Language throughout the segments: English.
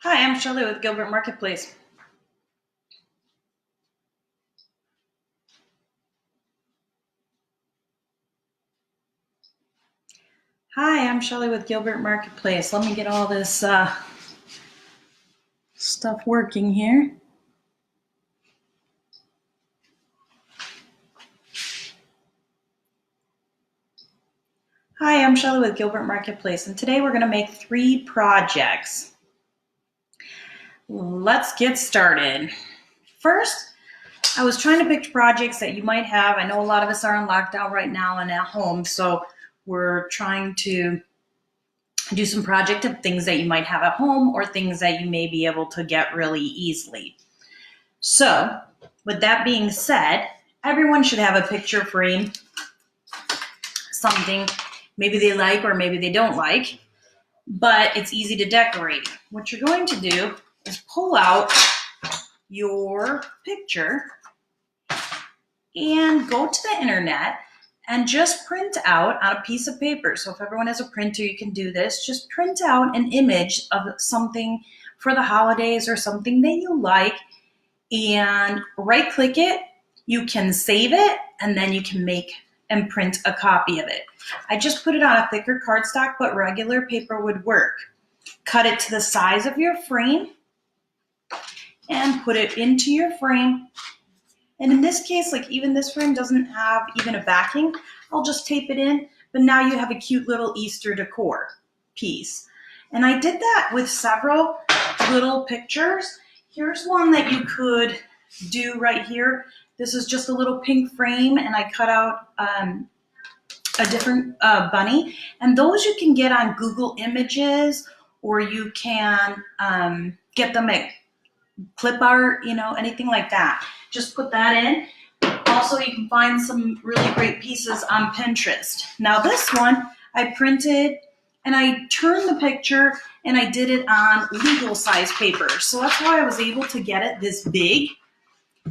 Hi, I'm Shelley with Gilbert Marketplace. Hi, I'm Shelley with Gilbert Marketplace. Let me get all this stuff working here. Hi, I'm Shelley with Gilbert Marketplace, and today we're going to make 3 projects. Let's get started. First, I was trying to pick projects that you might have. I know a lot of us are on lockdown right now and at home, so we're trying to do some project of things that you might have at home or things that you may be able to get really easily. So, with that being said, everyone should have a picture frame, something maybe they like or maybe they don't like, but it's easy to decorate. What you're going to do is pull out your picture and go to the internet and just print out on a piece of paper. So if everyone has a printer, you can do this. Just print out an image of something for the holidays or something that you like and right click it. You can save it and then you can make and print a copy of it. I just put it on a thicker cardstock, but regular paper would work. Cut it to the size of your frame and put it into your frame. And in this case, like even this frame doesn't have even a backing, I'll just tape it in, but now you have a cute little Easter decor piece. And I did that with several little pictures. Here's one that you could do right here. This is just a little pink frame, and I cut out a different bunny. And those you can get on Google Images, or you can get them at clip art, anything like that. Just put that in. Also, you can find some really great pieces on Pinterest. Now this one, I printed and I turned the picture and I did it on legal size paper. So that's why I was able to get it this big.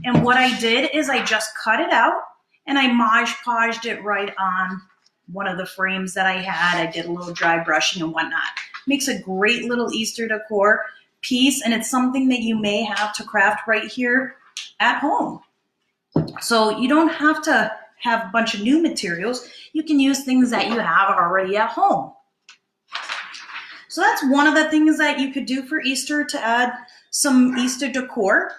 And what I did is I just cut it out and I Mod Podged it right on one of the frames that I had. I did a little dry brushing and whatnot. Makes a great little Easter decor piece, and it's something that you may have to craft right here at home. So you don't have to have a bunch of new materials. You can use things that you have already at home. So that's one of the things that you could do for Easter to add some Easter decor.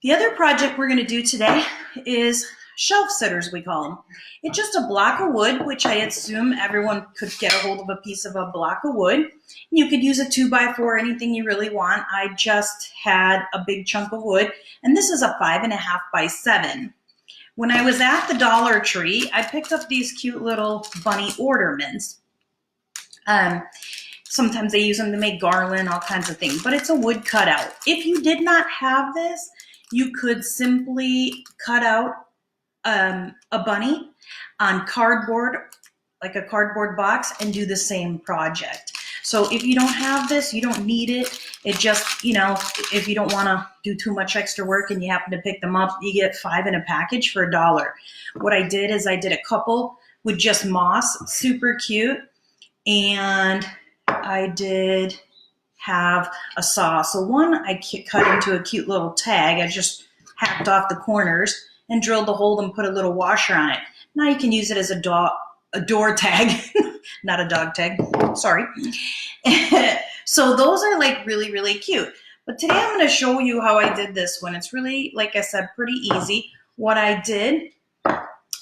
The other project we're going to do today is shelf sitters, we call them. It's just a block of wood, which I assume everyone could get a hold of a piece of a block of wood. You could use a 2x4, anything you really want. I just had a big chunk of wood, and this is a 5.5 by 7. When I was at the Dollar Tree, I picked up these cute little bunny ornaments. Sometimes they use them to make garland, all kinds of things, but it's a wood cutout. If you did not have this, you could simply cut out a bunny on cardboard, like a cardboard box, and do the same project. So if you don't have this, you don't need it. It just, if you don't want to do too much extra work and you happen to pick them up, you get 5 in a package for $1. What I did is I did a couple with just moss, super cute, and I did have a saw. So one I cut into a cute little tag. I just hacked off the corners and drilled the hole and put a little washer on it. Now you can use it as a door tag, not a dog tag, sorry. So those are like really, really cute. But today I'm going to show you how I did this one. It's really, like I said, pretty easy. What I did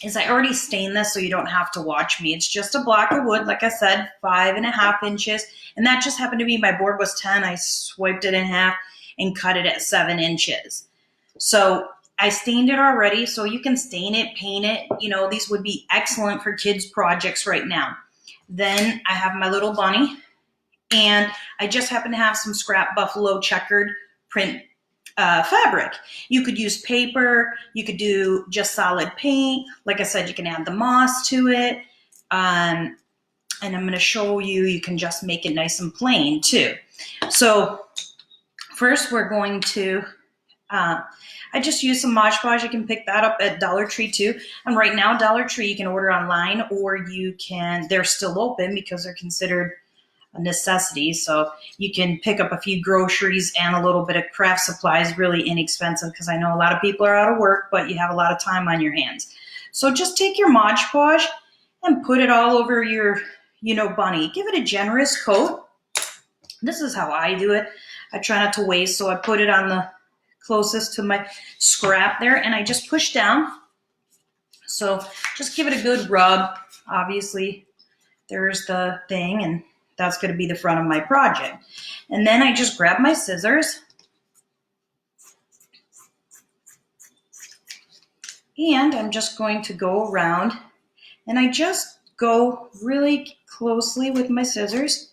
is I already stained this so you don't have to watch me. It's just a block of wood, like I said, 5.5 inches. And that just happened to be, my board was 10. I swiped it in half and cut it at 7 inches. So I stained it already, so you can stain it, paint it. These would be excellent for kids' projects right now. Then I have my little bunny, and I just happen to have some scrap buffalo checkered print fabric. You could use paper, you could do just solid paint. Like I said, you can add the moss to it. And I'm going to show you, you can just make it nice and plain too. So first we're going to, I just used some Mod Podge. You can pick that up at Dollar Tree too. And right now, Dollar Tree, you can order online, or they're still open because they're considered a necessity. So you can pick up a few groceries and a little bit of craft supplies really inexpensive, because I know a lot of people are out of work, but you have a lot of time on your hands. So just take your Mod Podge and put it all over your, bunny. Give it a generous coat. This is how I do it. I try not to waste, so I put it on the closest to my scrap there, and I just push down. So just give it a good rub. Obviously, there's the thing, and that's going to be the front of my project. And then I just grab my scissors, and I'm just going to go around, and I just go really closely with my scissors,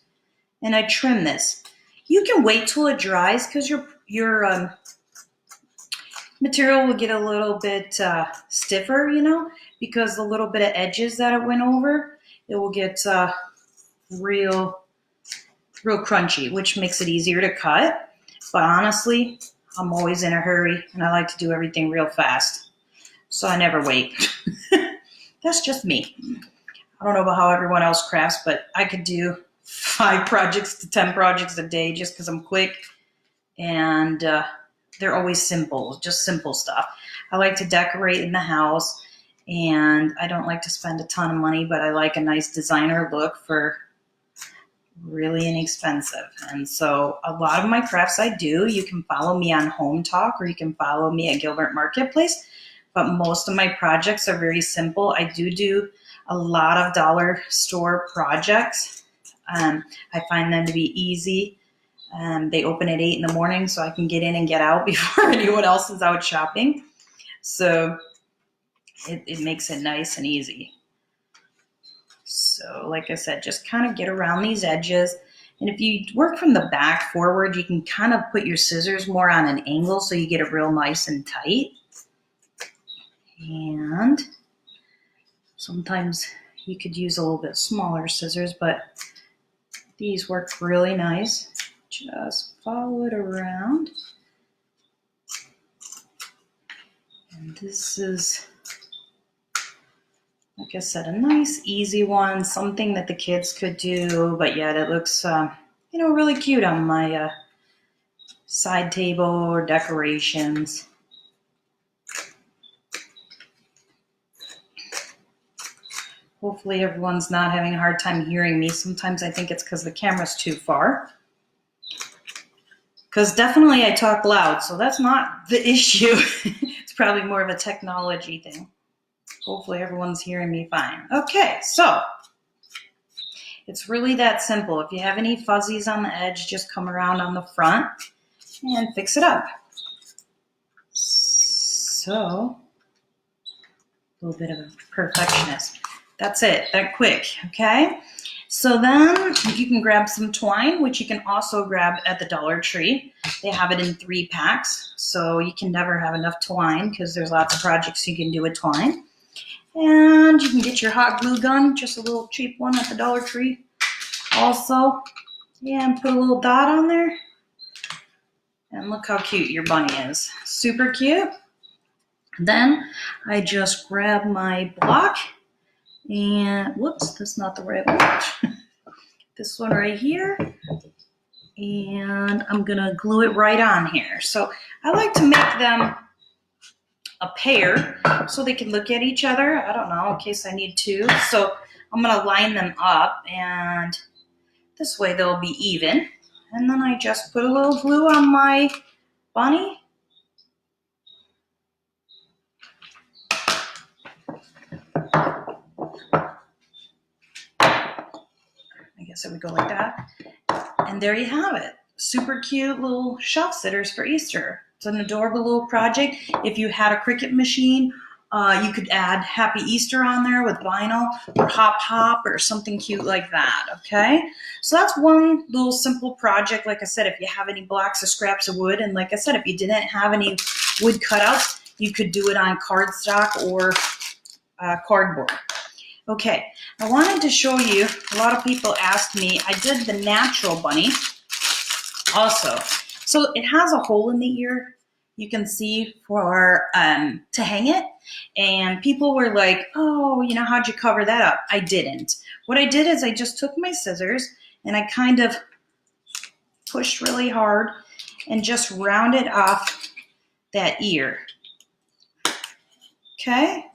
and I trim this. You can wait till it dries, because your material will get a little bit stiffer, because the little bit of edges that it went over, it will get real crunchy, which makes it easier to cut. But honestly, I'm always in a hurry, and I like to do everything real fast, so I never wait. That's just me. I don't know about how everyone else crafts, but I could do 5 projects to 10 projects a day just because I'm quick, and they're always simple, just simple stuff. I like to decorate in the house, and I don't like to spend a ton of money, but I like a nice designer look for really inexpensive. And so a lot of my crafts I do, you can follow me on Home Talk, or you can follow me at Gilbert Marketplace, but most of my projects are very simple. I do a lot of dollar store projects. I find them to be easy. They open at 8 in the morning, so I can get in and get out before anyone else is out shopping. So it makes it nice and easy. So like I said, just kind of get around these edges. And if you work from the back forward, you can kind of put your scissors more on an angle so you get it real nice and tight. And sometimes you could use a little bit smaller scissors, but these work really nice. Just follow it around. And this is, like I said, a nice, easy one, something that the kids could do, but yet it looks, really cute on my side table or decorations. Hopefully everyone's not having a hard time hearing me. Sometimes I think it's because the camera's too far. Because definitely I talk loud, so that's not the issue. It's probably more of a technology thing. Hopefully everyone's hearing me fine. Okay, so it's really that simple. If you have any fuzzies on the edge, just come around on the front and fix it up. So, a little bit of a perfectionist. That's it, that quick, okay? So then you can grab some twine, which you can also grab at the Dollar Tree. They have it in 3 packs, so you can never have enough twine because there's lots of projects you can do with twine. And you can get your hot glue gun, just a little cheap one at the Dollar Tree also. And put a little dot on there. And look how cute your bunny is. Super cute. Then I just grab my block. And whoops, that's not the right one. This one right here. And I'm gonna glue it right on here. So I like to make them a pair so they can look at each other. I don't know, in case I need to. So I'm gonna line them up, and this way they'll be even. And then I just put a little glue on my bunny. I guess it would go like that. And there you have it. Super cute little shelf sitters for Easter. It's an adorable little project. If you had a Cricut machine, you could add Happy Easter on there with vinyl, or Hop Hop, or something cute like that, okay? So that's one little simple project. Like I said, if you have any blocks or scraps of wood, and like I said, if you didn't have any wood cutouts, you could do it on cardstock or cardboard. Okay, I wanted to show you, a lot of people asked me, I did the natural bunny also. So it has a hole in the ear, you can see, for to hang it. And people were like, oh, how'd you cover that up? I didn't. What I did is I just took my scissors and I kind of pushed really hard and just rounded off that ear. Okay?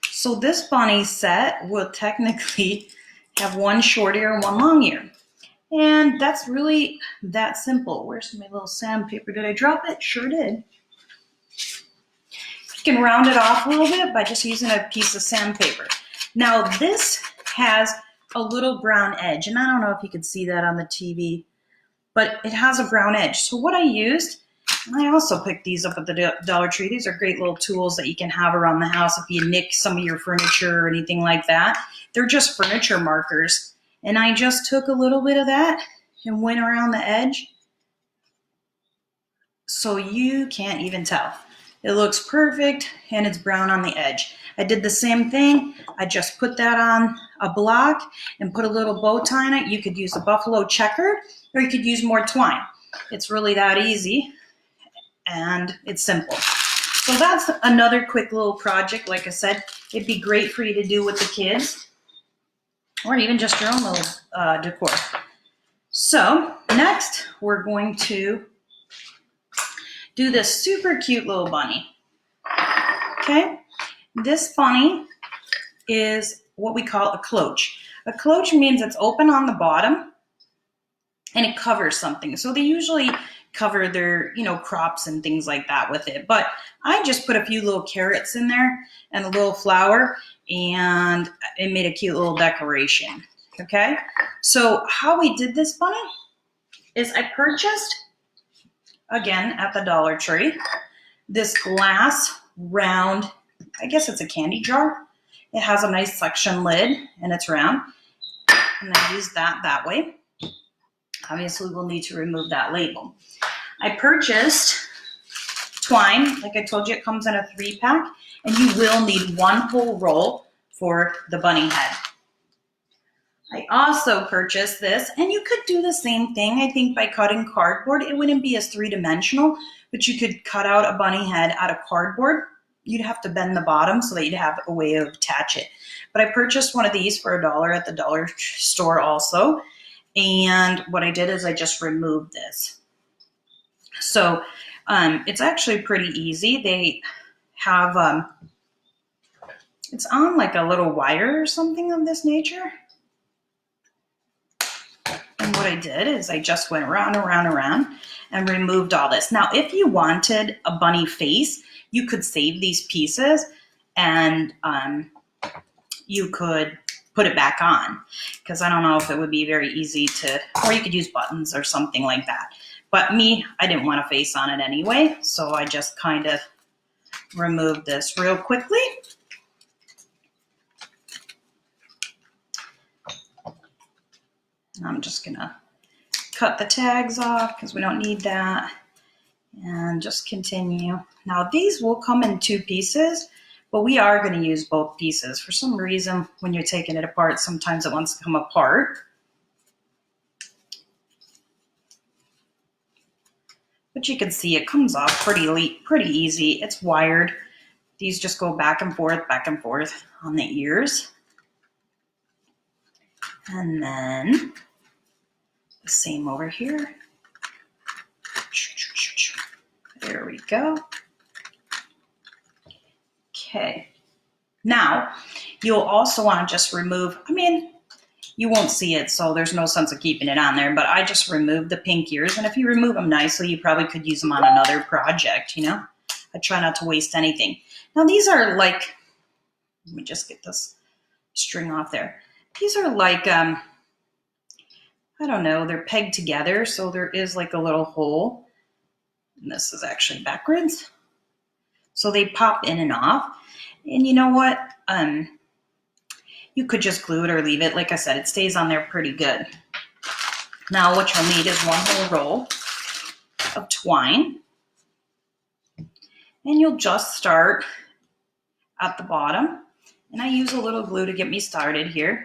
So this bunny set will technically have one short ear and one long ear. And that's really that simple. Where's my little sandpaper? Did I drop it? Sure did. You can round it off a little bit by just using a piece of sandpaper. Now this has a little brown edge, and I don't know if you can see that on the TV, but it has a brown edge. So what I used, and I also picked these up at the Dollar Tree. These are great little tools that you can have around the house if you nick some of your furniture or anything like that. They're just furniture markers. And I just took a little bit of that and went around the edge so you can't even tell. It looks perfect and it's brown on the edge. I did the same thing. I just put that on a block and put a little bow tie on it. You could use a buffalo checker or you could use more twine. It's really that easy and it's simple. So that's another quick little project. Like I said, it'd be great for you to do with the kids or even just your own little decor. So next we're going to do this super cute little bunny. Okay, this bunny is what we call a cloche. A cloche means it's open on the bottom and it covers something. So they usually cover their, crops and things like that with it. But I just put a few little carrots in there and a little flower, and it made a cute little decoration. Okay, so how we did this bunny is I purchased, again, at the Dollar Tree, this glass round, I guess it's a candy jar. It has a nice suction lid and it's round. And I used that way. Obviously, we'll need to remove that label. I purchased twine. Like I told you, it comes in a 3-pack, and you will need one whole roll for the bunny head. I also purchased this, and you could do the same thing, I think, by cutting cardboard. It wouldn't be as three-dimensional, but you could cut out a bunny head out of cardboard. You'd have to bend the bottom so that you'd have a way to attach it. But I purchased one of these for $1 at the dollar store also. And what I did is I just removed this. So it's actually pretty easy. They have, it's on like a little wire or something of this nature. And what I did is I just went round and round and round and removed all this. Now, if you wanted a bunny face, you could save these pieces and you could put it back on, because I don't know if it would be very easy to, or you could use buttons or something like that. But me, I didn't want a face on it anyway, so I just kind of removed this real quickly. I'm just gonna cut the tags off because we don't need that, and just continue. Now these will come in 2 pieces, but we are going to use both pieces. For some reason, when you're taking it apart, sometimes it wants to come apart. But you can see it comes off pretty easy. It's wired. These just go back and forth on the ears. And then the same over here. There we go. Okay. Now, you'll also want to just remove, you won't see it, so there's no sense of keeping it on there, but I just removed the pink ears, and if you remove them nicely, you probably could use them on another project, I try not to waste anything. Now, these are like, let me just get this string off there. These are like, I don't know, they're pegged together, so there is like a little hole. And this is actually backwards. So they pop in and off. And you know what? You could just glue it or leave it. Like I said, it stays on there pretty good. Now what you'll need is one whole roll of twine. And you'll just start at the bottom. And I use a little glue to get me started here.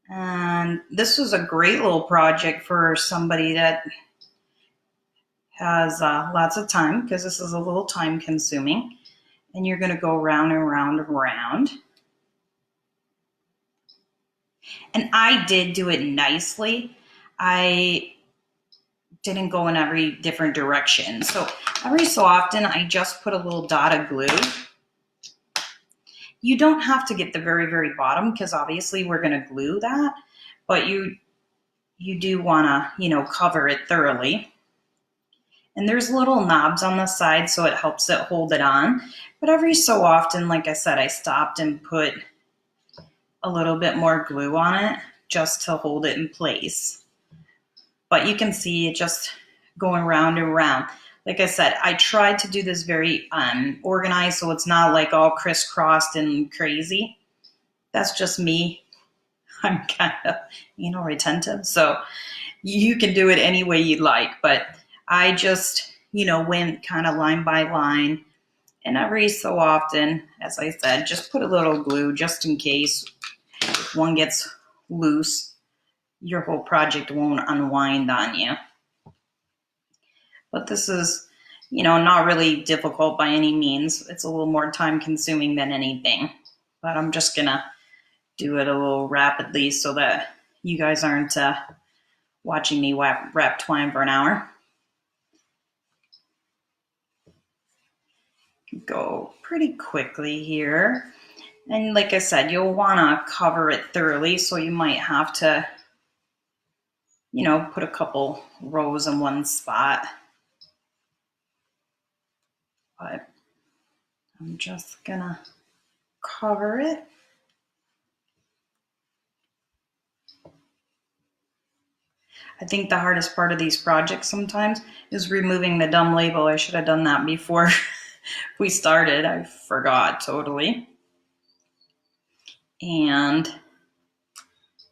And this was a great little project for somebody that has lots of time, because this is a little time consuming. And you're going to go round and round and round. And I did do it nicely. I didn't go in every different direction. So every so often, I just put a little dot of glue. You don't have to get the very, very bottom because obviously we're going to glue that, but you do want to, cover it thoroughly. And there's little knobs on the side, so it helps it hold it on. But every so often, like I said, I stopped and put a little bit more glue on it just to hold it in place. But you can see it just going round and round. Like I said, I tried to do this very organized, so it's not like all crisscrossed and crazy. That's just me. I'm kind of, retentive. So you can do it any way you'd like. But I just, went kind of line by line. And every so often, as I said, just put a little glue just in case if one gets loose, your whole project won't unwind on you. But this is, not really difficult by any means. It's a little more time consuming than anything. But I'm just going to do it a little rapidly so that you guys aren't watching me wrap twine for an hour. Go pretty quickly here. And like I said, you'll want to cover it thoroughly, so you might have to, put a couple rows in one spot. But I'm just gonna cover it. I think the hardest part of these projects sometimes is removing the dumb label. I should have done that before we started. I forgot totally. And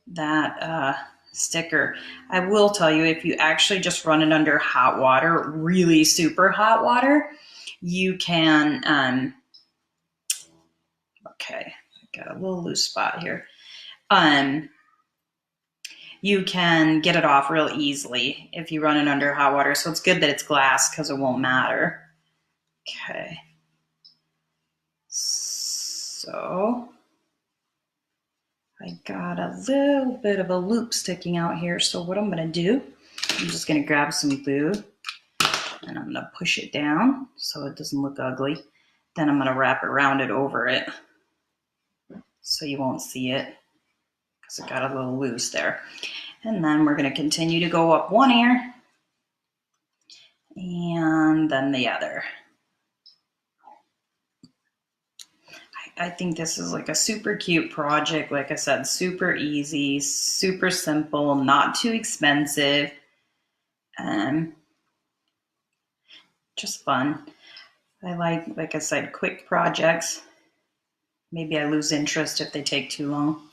that sticker, I will tell you, if you actually just run it under hot water, really super hot water, you can, okay, I got a little loose spot here. You can get it off real easily if you run it under hot water. So it's good that it's glass because it won't matter. Okay. So I got a little bit of a loop sticking out here. So what I'm going to do, I'm just going to grab some glue and I'm going to push it down so it doesn't look ugly. Then I'm going to wrap it around it over it so you won't see it because it got a little loose there. And then we're going to continue to go up one ear and then the other. I think this is like a super cute project. Like I said, super easy, super simple, not too expensive. Just fun. I like I said, quick projects. Maybe I lose interest if they take too long.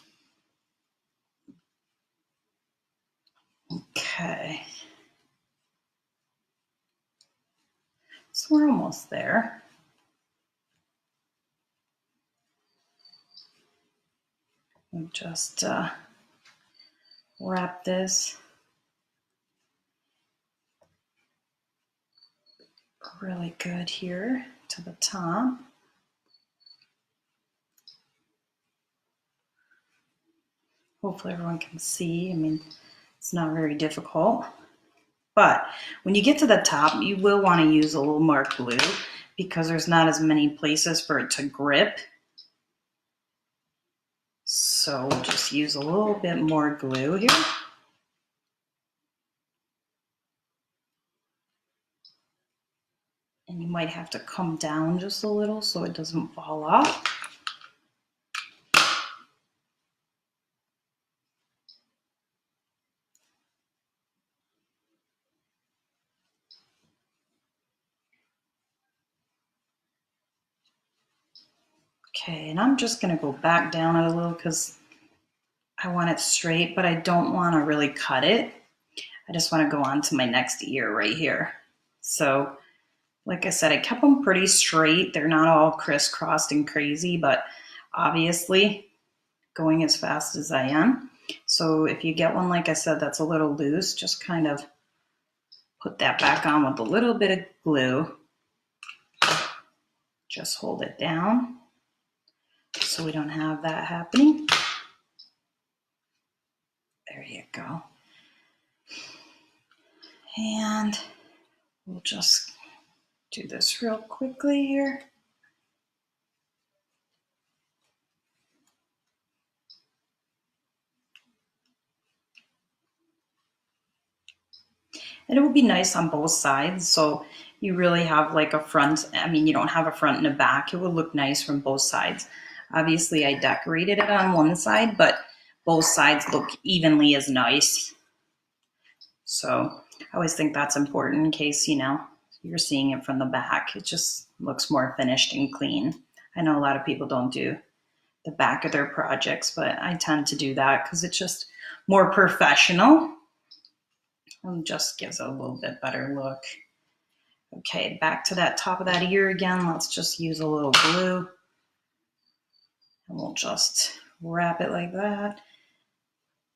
Okay. So we're almost there. We'll just wrap this really good here to the top. Hopefully everyone can see. I mean, it's not very difficult. But when you get to the top, you will want to use a little more glue because there's not as many places for it to grip. So we'll just use a little bit more glue here. And you might have to come down just a little so it doesn't fall off. Okay, and I'm just going to go back down it a little because I want it straight, but I don't want to really cut it. I just want to go on to my next ear right here. So, like I said, I kept them pretty straight. They're not all crisscrossed and crazy, but obviously going as fast as I am. So if you get one, like I said, that's a little loose, just kind of put that back on with a little bit of glue. Just hold it down so we don't have that happening. go. And we'll just do this real quickly here. And it will be nice on both sides. So you really have like a front. I mean, you don't have a front and a back. It will look nice from both sides. Obviously, I decorated it on one side, but both sides look evenly as nice. So I always think that's important in case, you're seeing it from the back. It just looks more finished and clean. I know a lot of people don't do the back of their projects, but I tend to do that because it's just more professional and just gives it a little bit better look. Okay, back to that top of that ear again. Let's just use a little glue. And we'll just wrap it like that.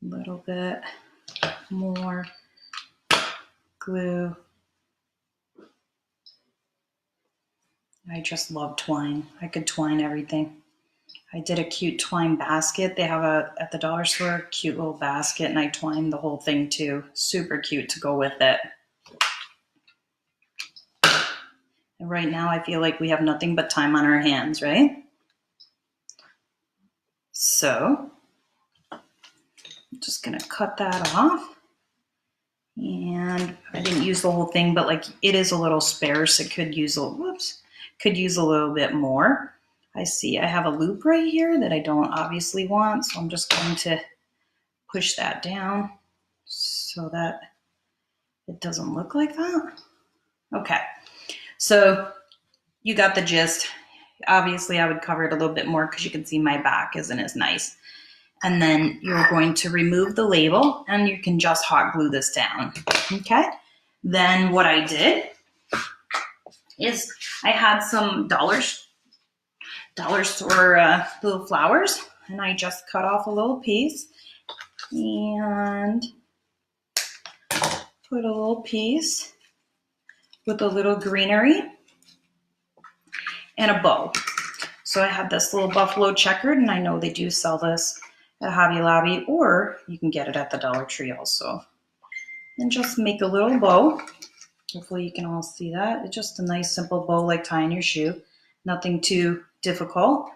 A little bit more glue. I just love twine. I could twine everything. I did a cute twine basket. They have at the dollar store, a cute little basket, and I twined the whole thing too. Super cute to go with it. And right now I feel like we have nothing but time on our hands, right? So I'm just gonna cut that off. And I didn't use the whole thing, but like it is a little sparse. It could use a little bit more. I see I have a loop right here that I don't obviously want, so I'm just going to push that down so that it doesn't look like that. Okay, so you got the gist. Obviously, I would cover it a little bit more because you can see my back isn't as nice. And then you're going to remove the label and you can just hot glue this down. Okay, then what I did is I had some dollar store little flowers, and I just cut off a little piece and put a little piece with a little greenery and a bow. So I have this little buffalo checkered, and I know they do sell this at Hobby Lobby, or you can get it at the Dollar Tree also. And just make a little bow. Hopefully you can all see that. It's just a nice simple bow like tying your shoe. Nothing too difficult.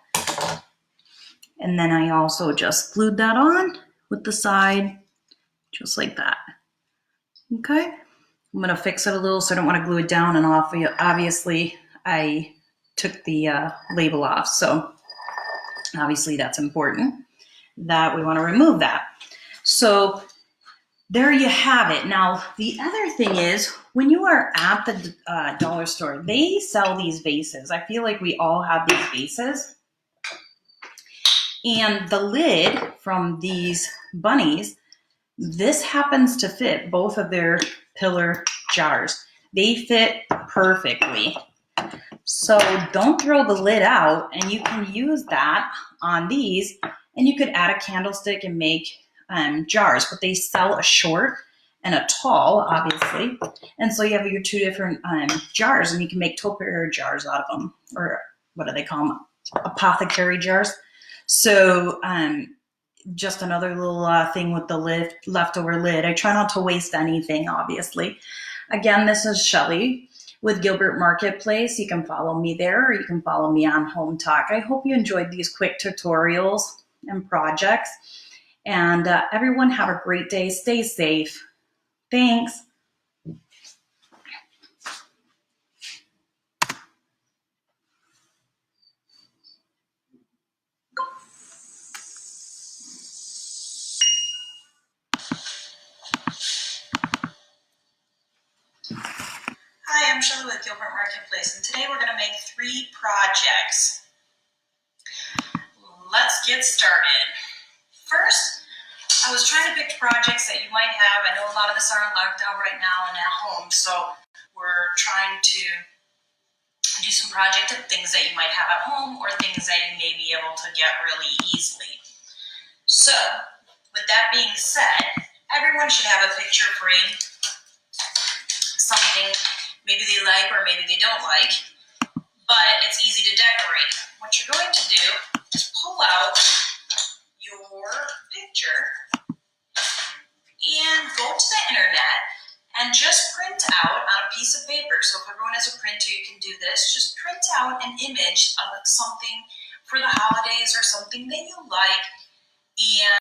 And then I also just glued that on with the side, just like that. Okay. I'm gonna fix it a little so I don't want to glue it down and off. Obviously, I took the label off, so obviously that's important that we want to remove that. So there you have it. Now, the other thing is when you are at the dollar store, they sell these vases. I feel like we all have these vases. And the lid from these bunnies, this happens to fit both of their pillar jars. They fit perfectly. So don't throw the lid out, and you can use that on these, and you could add a candlestick and make jars, but they sell a short and a tall, obviously. And so you have your two different jars, and you can make topiary jars out of them, or what do they call them? Apothecary jars. So just another little thing with the leftover lid. I try not to waste anything, obviously. Again, this is Shelly with Gilbert Marketplace. You can follow me there, or you can follow me on Home Talk. I hope you enjoyed these quick tutorials and projects. And everyone have a great day. Stay safe. Thanks. Hi, I'm Shelly with Gilbert Marketplace, and today we're going to make 3 projects. Let's get started. First, I was trying to pick projects that you might have. I know a lot of us are in lockdown right now and at home, so we're trying to do some project of things that you might have at home or things that you may be able to get really easily. So, with that being said, everyone should have a picture frame, something maybe they like or maybe they don't like, but it's easy to decorate. What you're going to do is pull out your picture go to the internet and just print out on a piece of paper. So if everyone has a printer, you can do this. Just print out an image of something for the holidays or something that you like, and